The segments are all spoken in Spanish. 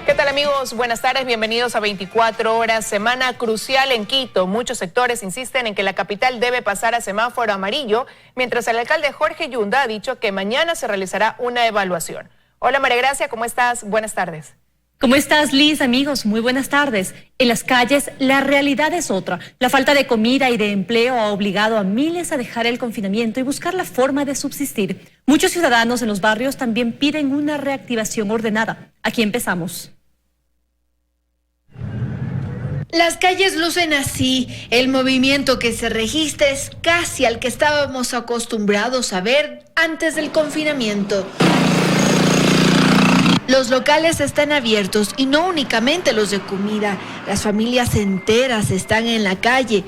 ¿Qué tal, amigos? Buenas tardes, bienvenidos a 24 horas, semana crucial en Quito. Muchos sectores insisten en que la capital debe pasar a semáforo amarillo, mientras el alcalde Jorge Yunda ha dicho que mañana se realizará una evaluación. Hola, María Gracia, ¿cómo estás? Buenas tardes. ¿Cómo estás, Liz? Amigos, muy buenas tardes. En las calles, la realidad es otra. La falta de comida y de empleo ha obligado a miles a dejar el confinamiento y buscar la forma de subsistir. Muchos ciudadanos en los barrios también piden una reactivación ordenada. Aquí empezamos. Las calles lucen así. El movimiento que se registra es casi al que estábamos acostumbrados a ver antes del confinamiento. Los locales están abiertos y no únicamente los de comida. Las familias enteras están en la calle.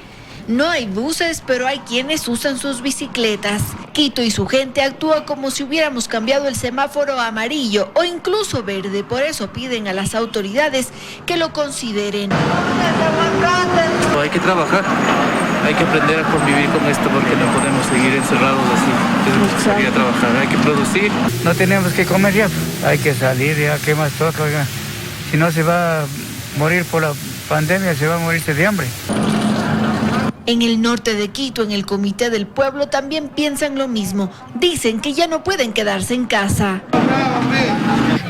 No hay buses, pero hay quienes usan sus bicicletas. Quito y su gente actúa como si hubiéramos cambiado el semáforo a amarillo o incluso verde. Por eso piden a las autoridades que lo consideren. Hay que trabajar, hay que aprender a convivir con esto porque no podemos seguir encerrados así. Es necesario trabajar, hay que producir. No tenemos que comer ya, hay que salir ya, ¿qué más toca? Oiga? Si no se va a morir por la pandemia, se va a morirse de hambre. En el norte de Quito, en el Comité del Pueblo, también piensan lo mismo. Dicen que ya no pueden quedarse en casa.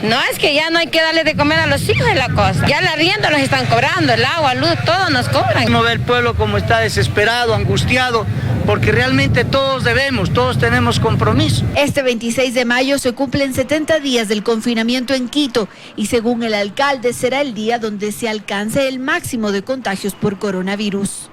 No, es que ya no hay que darle de comer a los hijos de la cosa. Ya el arriendo nos están cobrando, el agua, luz, todo nos cobran. Uno ve el pueblo como está desesperado, angustiado, porque realmente todos debemos, todos tenemos compromiso. Este 26 de mayo se cumplen 70 días del confinamiento en Quito y según el alcalde será el día donde se alcance el máximo de contagios por coronavirus.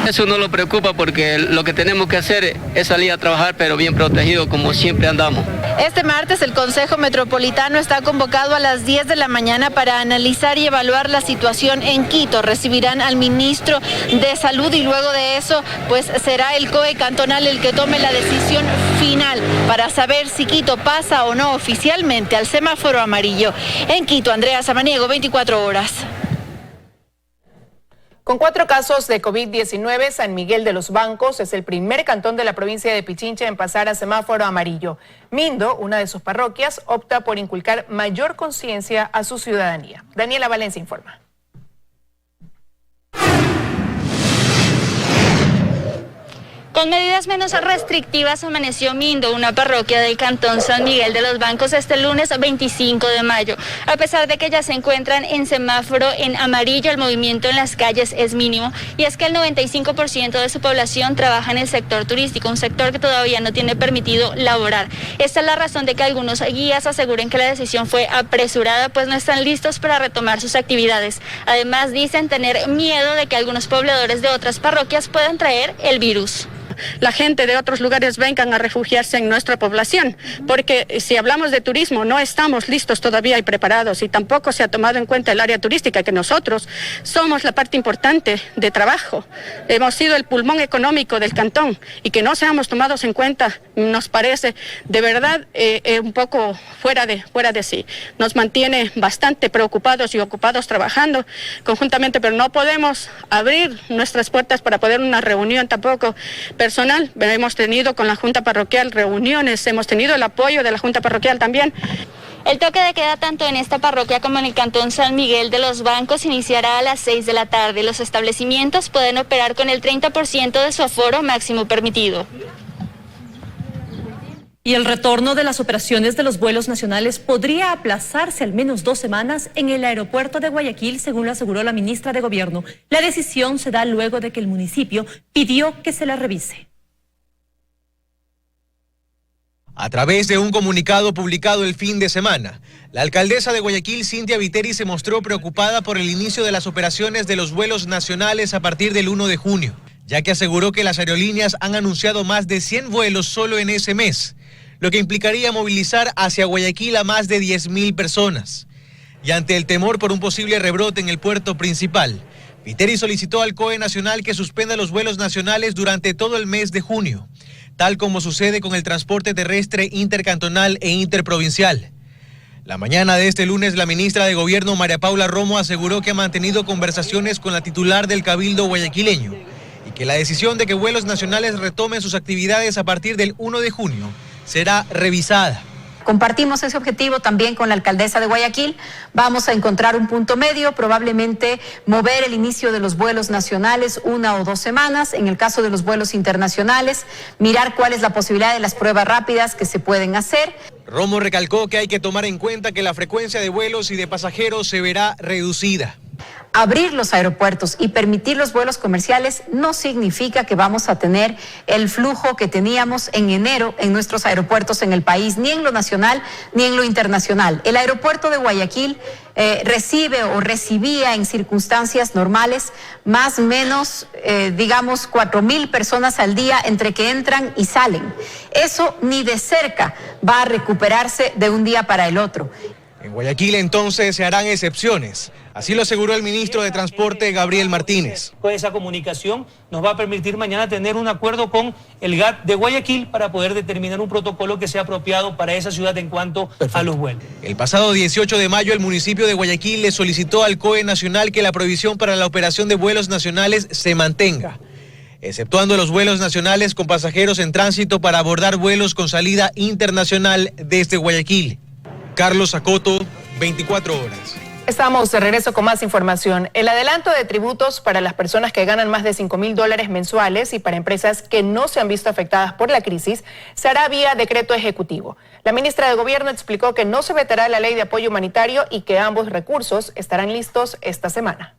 Eso no lo preocupa porque lo que tenemos que hacer es salir a trabajar, pero bien protegido como siempre andamos. Este martes el Consejo Metropolitano está convocado a las 10 de la mañana para analizar y evaluar la situación en Quito. Recibirán al ministro de Salud y luego de eso pues será el COE cantonal el que tome la decisión final para saber si Quito pasa o no oficialmente al semáforo amarillo. En Quito, Andrea Samaniego, 24 horas. Con 4 casos de COVID-19, San Miguel de los Bancos es el primer cantón de la provincia de Pichincha en pasar a semáforo amarillo. Mindo, una de sus parroquias, opta por inculcar mayor conciencia a su ciudadanía. Daniela Valencia informa. Con medidas menos restrictivas amaneció Mindo, una parroquia del cantón San Miguel de los Bancos, este lunes 25 de mayo. A pesar de que ya se encuentran en semáforo en amarillo, el movimiento en las calles es mínimo. Y es que el 95% de su población trabaja en el sector turístico, un sector que todavía no tiene permitido laborar. Esta es la razón de que algunos guías aseguren que la decisión fue apresurada, pues no están listos para retomar sus actividades. Además, dicen tener miedo de que algunos pobladores de otras parroquias puedan traer el virus. La gente de otros lugares vengan a refugiarse en nuestra población, porque si hablamos de turismo no estamos listos todavía y preparados y tampoco se ha tomado en cuenta el área turística, que nosotros somos la parte importante de trabajo, hemos sido el pulmón económico del cantón y que no seamos tomados en cuenta nos parece de verdad un poco fuera de sí. Nos mantiene bastante preocupados y ocupados trabajando conjuntamente, pero no podemos abrir nuestras puertas para poder una reunión tampoco personal. Hemos tenido con la Junta Parroquial reuniones, hemos tenido el apoyo de la Junta Parroquial también. El toque de queda tanto en esta parroquia como en el cantón San Miguel de los Bancos iniciará a las 6 de la tarde. Los establecimientos pueden operar con el 30% de su aforo máximo permitido. Y el retorno de las operaciones de los vuelos nacionales podría aplazarse al menos 2 semanas en el aeropuerto de Guayaquil, según lo aseguró la ministra de Gobierno. La decisión se da luego de que el municipio pidió que se la revise. A través de un comunicado publicado el fin de semana, la alcaldesa de Guayaquil, Cintia Viteri, se mostró preocupada por el inicio de las operaciones de los vuelos nacionales a partir del 1 de junio, ya que aseguró que las aerolíneas han anunciado más de 100 vuelos solo en ese mes, lo que implicaría movilizar hacia Guayaquil a más de 10.000 personas. Y ante el temor por un posible rebrote en el puerto principal, Viteri solicitó al COE Nacional que suspenda los vuelos nacionales durante todo el mes de junio, tal como sucede con el transporte terrestre intercantonal e interprovincial. La mañana de este lunes, la ministra de Gobierno, María Paula Romo, aseguró que ha mantenido conversaciones con la titular del Cabildo guayaquileño y que la decisión de que vuelos nacionales retomen sus actividades a partir del 1 de junio será revisada. Compartimos ese objetivo también con la alcaldesa de Guayaquil. Vamos a encontrar un punto medio, probablemente mover el inicio de los vuelos nacionales 1 o 2 semanas. En el caso de los vuelos internacionales, mirar cuál es la posibilidad de las pruebas rápidas que se pueden hacer. Romo recalcó que hay que tomar en cuenta que la frecuencia de vuelos y de pasajeros se verá reducida. Abrir los aeropuertos y permitir los vuelos comerciales no significa que vamos a tener el flujo que teníamos en enero en nuestros aeropuertos en el país, ni en lo nacional ni en lo internacional. El aeropuerto de Guayaquil recibe o recibía en circunstancias normales más o menos, 4,000 personas al día entre que entran y salen. Eso ni de cerca va a recuperarse de un día para el otro. En Guayaquil entonces se harán excepciones. Así lo aseguró el ministro de Transporte, Gabriel Martínez. Esa comunicación nos va a permitir mañana tener un acuerdo con el GAT de Guayaquil para poder determinar un protocolo que sea apropiado para esa ciudad en cuanto a los vuelos. El pasado 18 de mayo el municipio de Guayaquil le solicitó al COE Nacional que la prohibición para la operación de vuelos nacionales se mantenga, exceptuando los vuelos nacionales con pasajeros en tránsito para abordar vuelos con salida internacional desde Guayaquil. Carlos Acoto, 24 horas. Estamos de regreso con más información. El adelanto de tributos para las personas que ganan más de $5,000 mensuales y para empresas que no se han visto afectadas por la crisis se hará vía decreto ejecutivo. La ministra de Gobierno explicó que no se vetará la ley de apoyo humanitario y que ambos recursos estarán listos esta semana.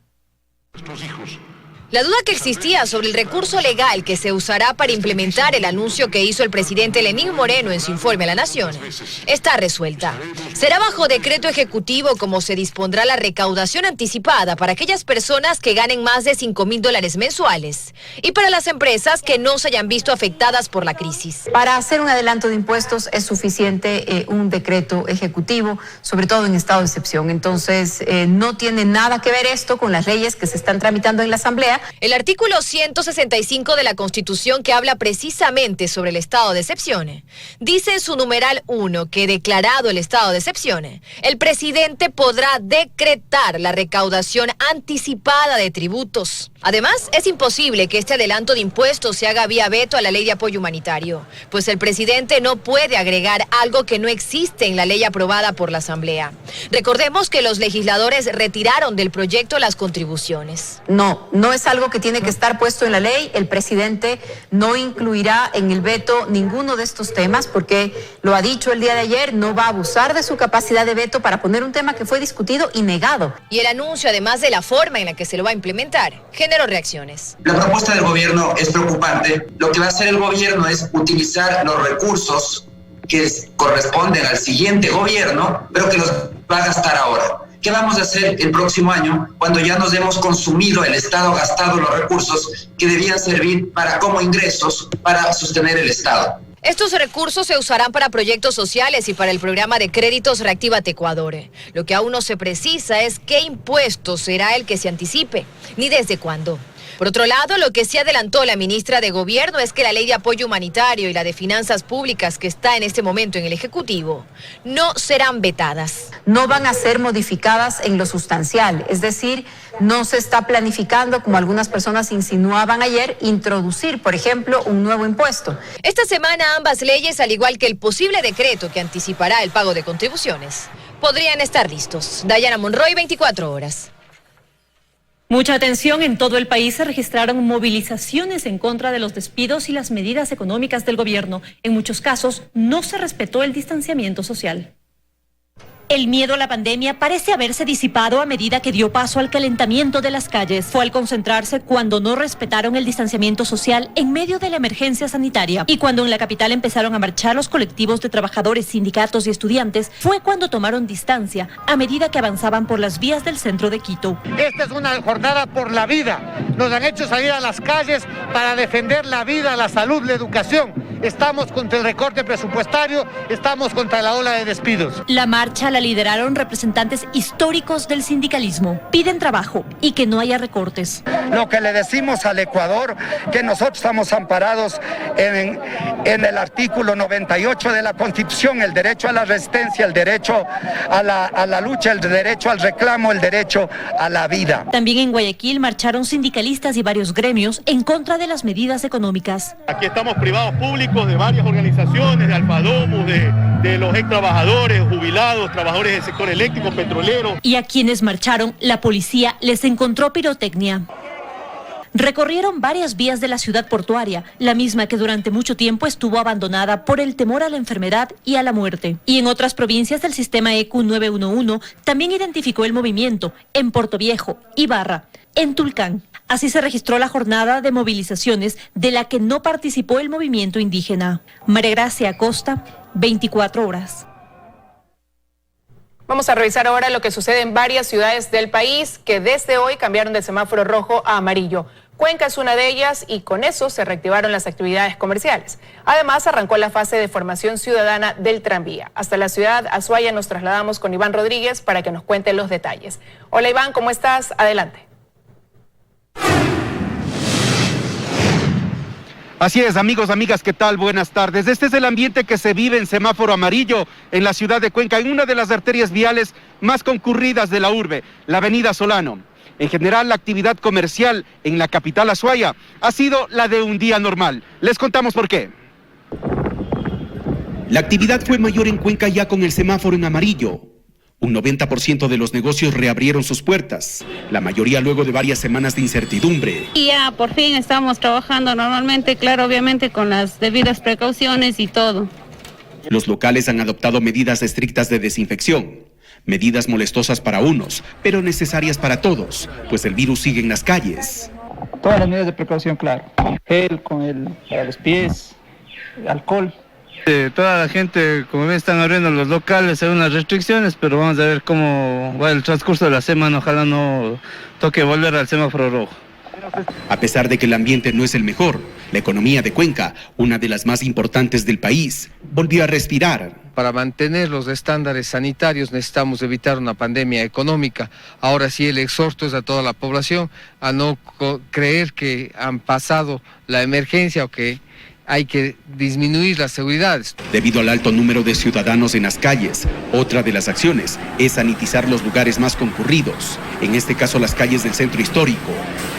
La duda que existía sobre el recurso legal que se usará para implementar el anuncio que hizo el presidente Lenín Moreno en su informe a la Nación está resuelta. Será bajo decreto ejecutivo como se dispondrá la recaudación anticipada para aquellas personas que ganen más de $5,000 mensuales y para las empresas que no se hayan visto afectadas por la crisis. Para hacer un adelanto de impuestos es suficiente un decreto ejecutivo, sobre todo en estado de excepción. Entonces, no tiene nada que ver esto con las leyes que se están tramitando en la Asamblea. El artículo 165 de la Constitución, que habla precisamente sobre el estado de excepción, dice en su numeral 1 que, declarado el estado de excepción, el presidente podrá decretar la recaudación anticipada de tributos. Además, es imposible que este adelanto de impuestos se haga vía veto a la ley de apoyo humanitario, pues el presidente no puede agregar algo que no existe en la ley aprobada por la Asamblea. Recordemos que los legisladores retiraron del proyecto las contribuciones. No es algo que tiene que estar puesto en la ley. El presidente no incluirá en el veto ninguno de estos temas porque lo ha dicho el día de ayer, no va a abusar de su capacidad de veto para poner un tema que fue discutido y negado. Y el anuncio, además de la forma en la que se lo va a implementar, generó reacciones. La propuesta del gobierno es preocupante. Lo que va a hacer el gobierno es utilizar los recursos que corresponden al siguiente gobierno, pero que los va a gastar ahora. ¿Qué vamos a hacer el próximo año cuando ya nos hemos consumido, el Estado gastado los recursos que debían servir como ingresos para sostener el Estado? Estos recursos se usarán para proyectos sociales y para el programa de créditos Reactívate Ecuador. Lo que aún no se precisa es qué impuesto será el que se anticipe, ni desde cuándo. Por otro lado, lo que sí adelantó la ministra de Gobierno es que la ley de apoyo humanitario y la de finanzas públicas que está en este momento en el Ejecutivo no serán vetadas. No van a ser modificadas en lo sustancial, es decir, no se está planificando, como algunas personas insinuaban ayer, introducir, por ejemplo, un nuevo impuesto. Esta semana ambas leyes, al igual que el posible decreto que anticipará el pago de contribuciones, podrían estar listos. Dayana Monroy, 24 horas. Mucha atención. En todo el país se registraron movilizaciones en contra de los despidos y las medidas económicas del gobierno. En muchos casos no se respetó el distanciamiento social. El miedo a la pandemia parece haberse disipado a medida que dio paso al calentamiento de las calles. Fue al concentrarse cuando no respetaron el distanciamiento social en medio de la emergencia sanitaria. Y cuando en la capital empezaron a marchar los colectivos de trabajadores, sindicatos y estudiantes, fue cuando tomaron distancia a medida que avanzaban por las vías del centro de Quito. Esta es una jornada por la vida. Nos han hecho salir a las calles para defender la vida, la salud, la educación. Estamos contra el recorte presupuestario, estamos contra la ola de despidos. La marcha la lideraron representantes históricos del sindicalismo. Piden trabajo y que no haya recortes. Lo que le decimos al Ecuador, que nosotros estamos amparados en el artículo 98 de la Constitución, el derecho a la resistencia, el derecho a la lucha, el derecho al reclamo, el derecho a la vida. También en Guayaquil marcharon sindicalistas y varios gremios en contra de las medidas económicas. Aquí estamos privados públicos de varias organizaciones, de Alfadomus, de de los ex trabajadores, jubilados, trabajadores del sector eléctrico, petrolero. Y a quienes marcharon, la policía les encontró pirotecnia. Recorrieron varias vías de la ciudad portuaria, la misma que durante mucho tiempo estuvo abandonada por el temor a la enfermedad y a la muerte. Y en otras provincias del sistema EQ 911 también identificó el movimiento, en Portoviejo, Ibarra, en Tulcán. Así se registró la jornada de movilizaciones de la que no participó el movimiento indígena. María Gracia Acosta, 24 horas. Vamos a revisar ahora lo que sucede en varias ciudades del país que desde hoy cambiaron de semáforo rojo a amarillo. Cuenca es una de ellas y con eso se reactivaron las actividades comerciales. Además, arrancó la fase de formación ciudadana del tranvía. Hasta la ciudad Azuaya nos trasladamos con Iván Rodríguez para que nos cuente los detalles. Hola Iván, ¿cómo estás? Adelante. Así es, amigos, amigas, ¿qué tal? Buenas tardes. Este es el ambiente que se vive en semáforo amarillo en la ciudad de Cuenca, en una de las arterias viales más concurridas de la urbe, la avenida Solano. En general, la actividad comercial en la capital Azuaya ha sido la de un día normal. Les contamos por qué. La actividad fue mayor en Cuenca ya con el semáforo en amarillo. Un 90% de los negocios reabrieron sus puertas, la mayoría luego de varias semanas de incertidumbre. Y ya por fin estamos trabajando normalmente, claro, obviamente con las debidas precauciones y todo. Los locales han adoptado medidas estrictas de desinfección, medidas molestosas para unos, pero necesarias para todos, pues el virus sigue en las calles. Todas las medidas de precaución, claro, con gel, para los pies, alcohol. Toda la gente, como ven, están abriendo los locales, hay unas restricciones, pero vamos a ver cómo va el transcurso de la semana, ojalá no toque volver al semáforo rojo. A pesar de que el ambiente no es el mejor, la economía de Cuenca, una de las más importantes del país, volvió a respirar. Para mantener los estándares sanitarios necesitamos evitar una pandemia económica. Ahora sí, el exhorto es a toda la población a no creer que han pasado la emergencia o que hay que disminuir las seguridades. Debido al alto número de ciudadanos en las calles, otra de las acciones es sanitizar los lugares más concurridos, en este caso las calles del centro histórico.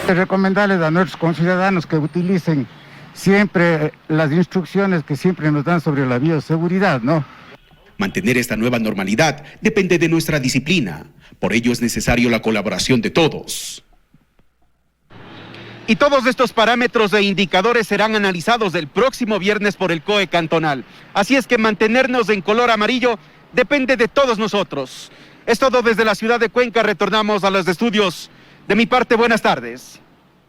Recomendarles a nuestros conciudadanos que utilicen siempre las instrucciones que siempre nos dan sobre la bioseguridad, ¿no? Mantener esta nueva normalidad depende de nuestra disciplina, por ello es necesario la colaboración de todos. Y todos estos parámetros e indicadores serán analizados el próximo viernes por el COE cantonal. Así es que mantenernos en color amarillo depende de todos nosotros. Es todo desde la ciudad de Cuenca. Retornamos a los estudios. De mi parte, buenas tardes.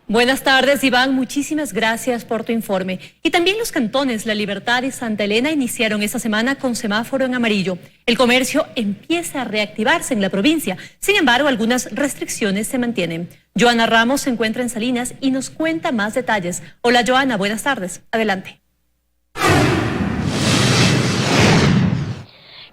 Buenas tardes, Iván. Muchísimas gracias por tu informe. Y también los cantones La Libertad y Santa Elena iniciaron esta semana con semáforo en amarillo. El comercio empieza a reactivarse en la provincia. Sin embargo, algunas restricciones se mantienen. Joana Ramos se encuentra en Salinas y nos cuenta más detalles. Hola, Joana. Buenas tardes. Adelante.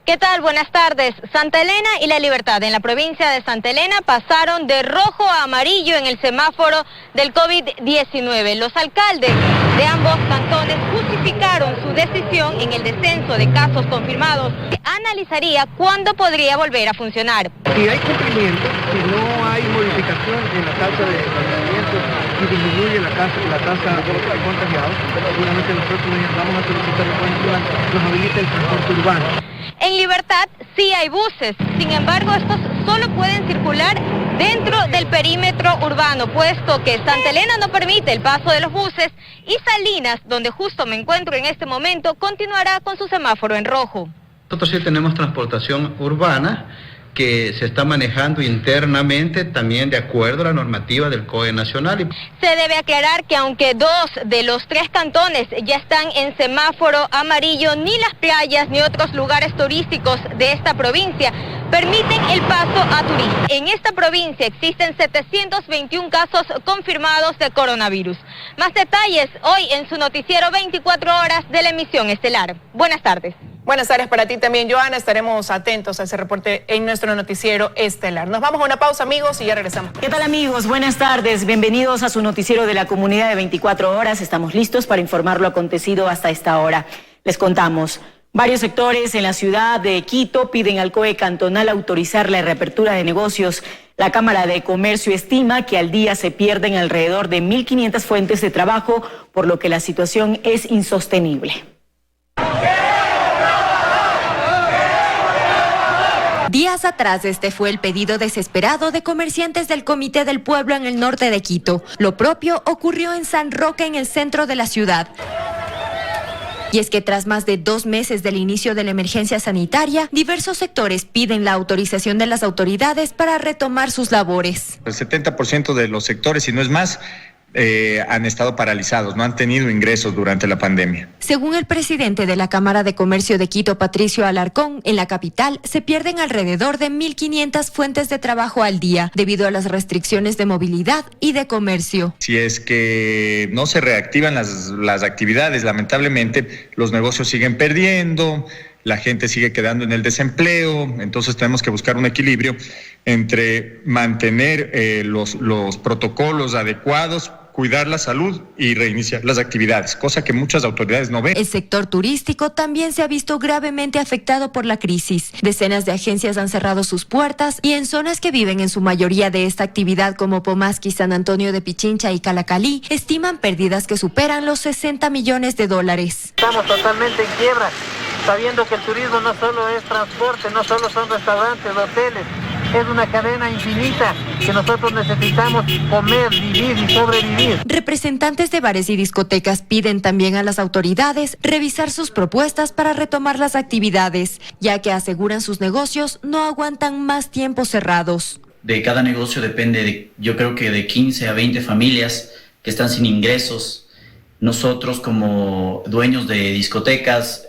¿Qué tal? Buenas tardes. Santa Elena y La Libertad en la provincia de Santa Elena pasaron de rojo a amarillo en el semáforo del COVID-19. Los alcaldes de ambos cantones justificaron su decisión en el descenso de casos confirmados. Analizaría cuándo podría volver a funcionar. Si hay cumplimiento, si no hay modificación en la tasa de contagiamiento y disminuye la tasa de contagiados, seguramente en los próximos días vamos a solicitar que nos habilite el transporte urbano. En Libertad sí hay buses, sin embargo estos solo pueden circular dentro del perímetro urbano, puesto que Santa Elena no permite el paso de los buses y Salinas, donde justo me encuentro en este momento, continuará con su semáforo en rojo. Nosotros sí tenemos transportación urbana que se está manejando internamente también de acuerdo a la normativa del COE nacional. Se debe aclarar que aunque 2 de los 3 cantones ya están en semáforo amarillo, ni las playas ni otros lugares turísticos de esta provincia permiten el paso a turistas. En esta provincia existen 721 casos confirmados de coronavirus. Más detalles hoy en su noticiero 24 horas de la emisión estelar. Buenas tardes. Buenas tardes para ti también, Joana. Estaremos atentos a ese reporte en nuestro noticiero estelar. Nos vamos a una pausa, amigos, y ya regresamos. ¿Qué tal, amigos? Buenas tardes. Bienvenidos a su noticiero de la comunidad de 24 horas. Estamos listos para informar lo acontecido hasta esta hora. Les contamos. Varios sectores en la ciudad de Quito piden al COE cantonal autorizar la reapertura de negocios. La Cámara de Comercio estima que al día se pierden alrededor de 1.500 fuentes de trabajo, por lo que la situación es insostenible. atrás, este fue el pedido desesperado de comerciantes del Comité del Pueblo en el norte de Quito. Lo propio ocurrió en San Roque, en el centro de la ciudad. Y es que tras más de 2 meses del inicio de la emergencia sanitaria, diversos sectores piden la autorización de las autoridades para retomar sus labores. El 70% de los sectores, si no es más, han estado paralizados, no han tenido ingresos durante la pandemia. Según el presidente de la Cámara de Comercio de Quito, Patricio Alarcón, en la capital se pierden alrededor de 1.500 fuentes de trabajo al día debido a las restricciones de movilidad y de comercio. Si es que no se reactivan las actividades, lamentablemente los negocios siguen perdiendo, la gente sigue quedando en el desempleo, entonces tenemos que buscar un equilibrio entre mantener los protocolos adecuados, cuidar la salud y reiniciar las actividades, cosa que muchas autoridades no ven. El sector turístico también se ha visto gravemente afectado por la crisis. Decenas de agencias han cerrado sus puertas y en zonas que viven en su mayoría de esta actividad como Pomasqui, San Antonio de Pichincha y Calacalí, estiman pérdidas que superan los $60 millones. Estamos totalmente en quiebra, sabiendo que el turismo no solo es transporte, no solo son restaurantes, hoteles, es una cadena infinita que nosotros necesitamos comer, vivir y sobrevivir. Representantes de bares y discotecas piden también a las autoridades revisar sus propuestas para retomar las actividades, ya que aseguran sus negocios no aguantan más tiempo cerrados. De cada negocio depende, yo creo que de 15 a 20 familias que están sin ingresos. Nosotros como dueños de discotecas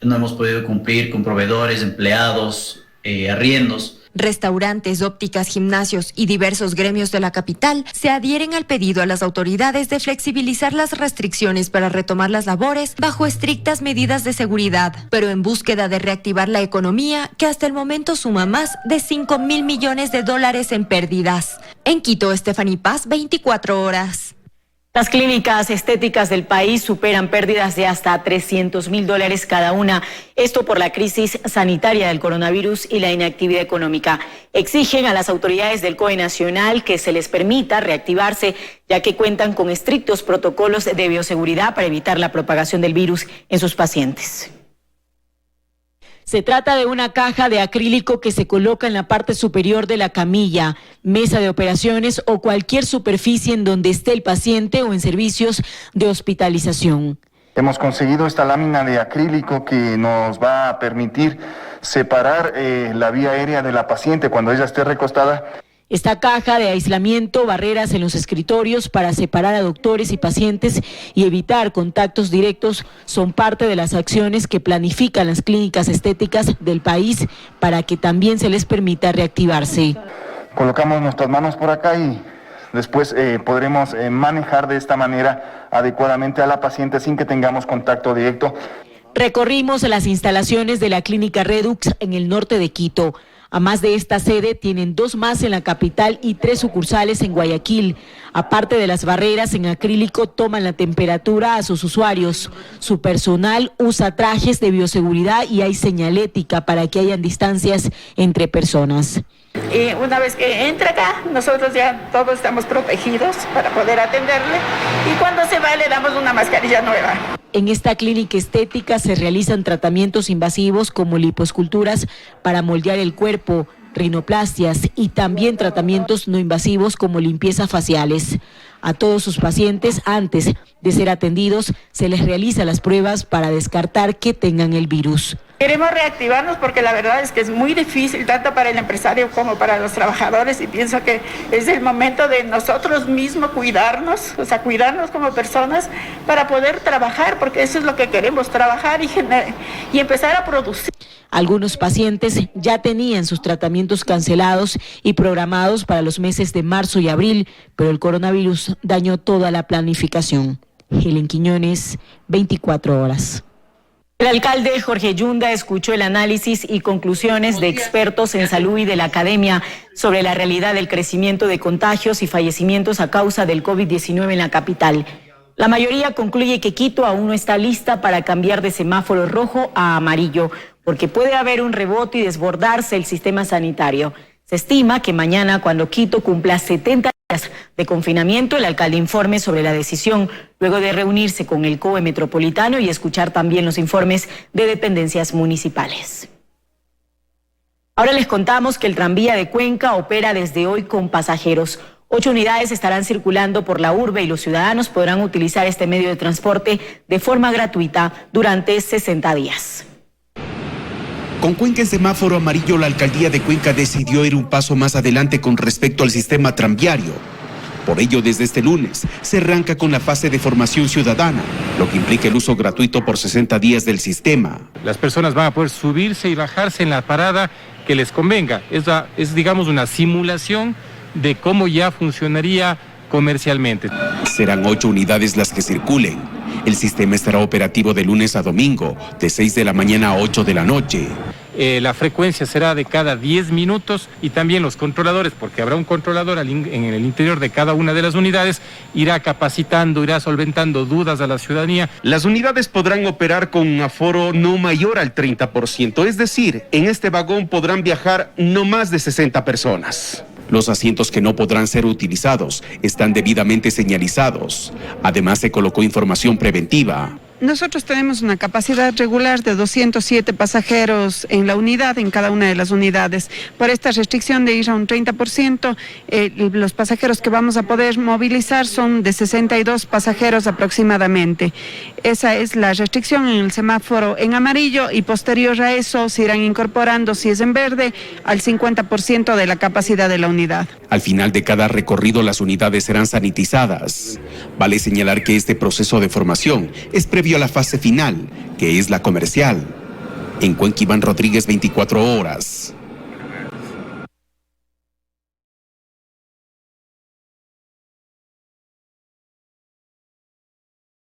no hemos podido cumplir con proveedores, empleados, arriendos. Restaurantes, ópticas, gimnasios y diversos gremios de la capital se adhieren al pedido a las autoridades de flexibilizar las restricciones para retomar las labores bajo estrictas medidas de seguridad, pero en búsqueda de reactivar la economía que hasta el momento suma más de $5.000 millones en pérdidas. En Quito, Stephanie Paz, 24 horas. Las clínicas estéticas del país superan pérdidas de hasta $300.000 cada una. Esto por la crisis sanitaria del coronavirus y la inactividad económica. Exigen a las autoridades del COE Nacional que se les permita reactivarse, ya que cuentan con estrictos protocolos de bioseguridad para evitar la propagación del virus en sus pacientes. Se trata de una caja de acrílico que se coloca en la parte superior de la camilla, mesa de operaciones o cualquier superficie en donde esté el paciente o en servicios de hospitalización. Hemos conseguido esta lámina de acrílico que nos va a permitir separar la vía aérea de la paciente cuando ella esté recostada. Esta caja de aislamiento, barreras en los escritorios para separar a doctores y pacientes y evitar contactos directos son parte de las acciones que planifican las clínicas estéticas del país para que también se les permita reactivarse. Colocamos nuestras manos por acá y después podremos manejar de esta manera adecuadamente a la paciente sin que tengamos contacto directo. Recorrimos las instalaciones de la clínica Redux en el norte de Quito. A más de esta sede, tienen 2 más en la capital y 3 sucursales en Guayaquil. Aparte de las barreras en acrílico, toman la temperatura a sus usuarios. Su personal usa trajes de bioseguridad y hay señalética para que hayan distancias entre personas. Y una vez que entra acá, nosotros ya todos estamos protegidos para poder atenderle y cuando se va le damos una mascarilla nueva. En esta clínica estética se realizan tratamientos invasivos como lipoesculturas para moldear el cuerpo, rinoplastias y también tratamientos no invasivos como limpieza faciales. A todos sus pacientes, antes de ser atendidos, se les realiza las pruebas para descartar que tengan el virus. Queremos reactivarnos porque la verdad es que es muy difícil tanto para el empresario como para los trabajadores y pienso que es el momento de nosotros mismos cuidarnos, o sea, cuidarnos como personas para poder trabajar, porque eso es lo que queremos, trabajar y empezar a producir. Algunos pacientes ya tenían sus tratamientos cancelados y programados para los meses de marzo y abril, pero el coronavirus dañó toda la planificación. Helen Quiñones, 24 horas. El alcalde Jorge Yunda escuchó el análisis y conclusiones de expertos en salud y de la academia sobre la realidad del crecimiento de contagios y fallecimientos a causa del COVID-19 en la capital. La mayoría concluye que Quito aún no está lista para cambiar de semáforo rojo a amarillo, porque puede haber un rebote y desbordarse el sistema sanitario. Se estima que mañana, cuando Quito cumpla 70 días de confinamiento, el alcalde informe sobre la decisión, luego de reunirse con el COE metropolitano y escuchar también los informes de dependencias municipales. Ahora les contamos que el tranvía de Cuenca opera desde hoy con pasajeros. 8 unidades estarán circulando por la urbe y los ciudadanos podrán utilizar este medio de transporte de forma gratuita durante 60 días. Con Cuenca en semáforo amarillo, la alcaldía de Cuenca decidió ir un paso más adelante con respecto al sistema tranviario. Por ello, desde este lunes, se arranca con la fase de formación ciudadana, lo que implica el uso gratuito por 60 días del sistema. Las personas van a poder subirse y bajarse en la parada que les convenga. Es digamos, una simulación de cómo ya funcionaría comercialmente. Serán 8 unidades las que circulen. El sistema estará operativo de lunes a domingo, de 6 de la mañana a 8 de la noche. La frecuencia será de cada 10 minutos y también los controladores, porque habrá un controlador en el interior de cada una de las unidades, irá capacitando, irá solventando dudas a la ciudadanía. Las unidades podrán operar con un aforo no mayor al 30%, es decir, en este vagón podrán viajar no más de 60 personas. Los asientos que no podrán ser utilizados están debidamente señalizados. Además, se colocó información preventiva. Nosotros tenemos una capacidad regular de 207 pasajeros en la unidad, en cada una de las unidades. Por esta restricción de ir a un 30%, los pasajeros que vamos a poder movilizar son de 62 pasajeros aproximadamente. Esa es la restricción en el semáforo en amarillo y posterior a eso se irán incorporando, si es en verde, al 50% de la capacidad de la unidad. Al final de cada recorrido, las unidades serán sanitizadas. Vale señalar que este proceso de formación es previo a la fase final, que es la comercial. En Cuenca, Iván Rodríguez, 24 horas.